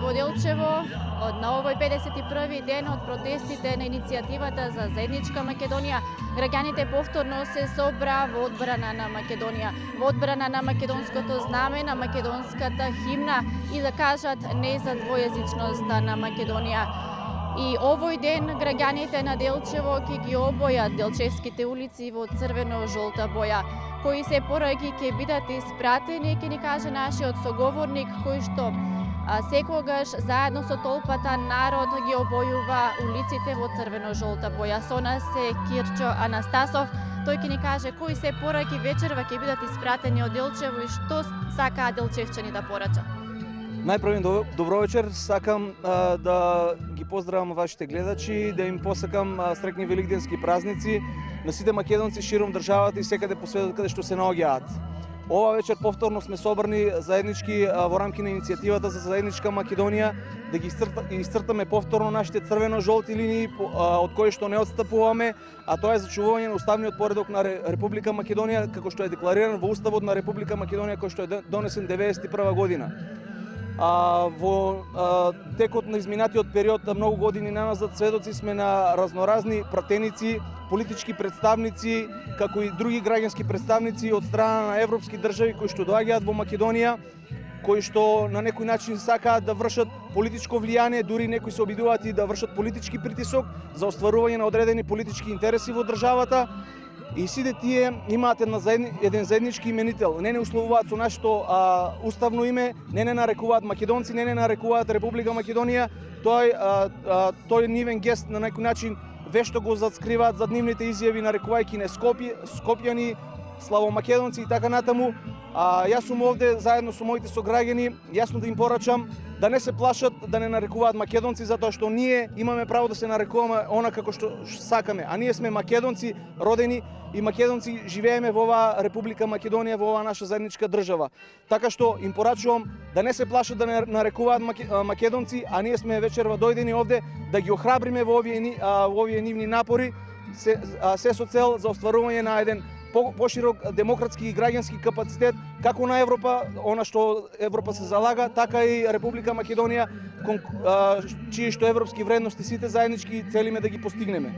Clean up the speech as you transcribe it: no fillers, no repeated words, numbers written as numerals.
во Делчево на овој 51-ви ден од протестите на иницијативата за заедничка Македонија, граѓаните повторно се собраа во одбрана на Македонија, во одбрана на македонското знаме, на македонската химна и да кажат не за двојазичноста на Македонија. И овој ден граѓаните на Делчево ќе ги обојат делчевските улици во црвено-жолта боја. Кои се пораки ќе бидат испратени, ќе ни каже нашиот соговорник кој што секогаш заедно со толпата народ ги обојува улиците во црвено-жолта боја. Со нас е Кирчо Анастасов. Тој ќе ни каже кои се пораки вечерва ќе бидат испратени од Делчево и што сакаат делчевчани да порачат. Најпрво добро вечер, сакам да ги поздравам вашите гледачи, да им посакам среќни великденски празници на сите македонци широм државата и секаде по светот каде што се наоѓаат. Ова вечер повторно сме собрани заеднички во рамки на иницијативата за заедничка Македонија, да ги исцртаме повторно нашите црвено-жолти линии од кои што не отстапуваме, а тоа е зачувување на уставниот поредок на Република Македонија како што е деклариран во Уставот на Република Македонија кој што е донесен 1991 година. Во текот на изминатиот период многу години наназад сведоци сме на разноразни пратеници, политички представници, како и други граѓански представници од страна на европски држави кои што доаѓаат во Македонија, кои што на некој начин сакаат да вршат политичко влијание, дури некои се обидуваат и да вршат политички притисок за остварување на одредени политички интереси во државата. И сите тие имаат еден заеднички именител. Не условуваат со нашето уставно име, не нарекуваат македонци, не нарекуваат Република Македонија. Тој нивен гест на некој начин вешто го заскриваат зад нивните изјави, нарекувајќи не скопјани, славомакедонци и така натаму. Јас сум овде заедно со моите сограѓани, јасно да им порачам да не се плашат, да не нарекуваат македонци, затоа што ние имаме право да се нарекуваме она како што сакаме. А ние сме македонци родени и македонци живееме во оваа Република Македонија, во оваа наша заедничка држава. Така што им порачувам да не се плашат да не нарекуваат македонци, а ние сме вечерва дојдени овде да ги охрабриме во овие нивни напори, се со цел за остварување на еден поширок демократски и граѓански капацитет како на Европа, она што Европа се залага, така и Република Македонија, чии што европски вредности сите заеднички целиме да ги постигнеме.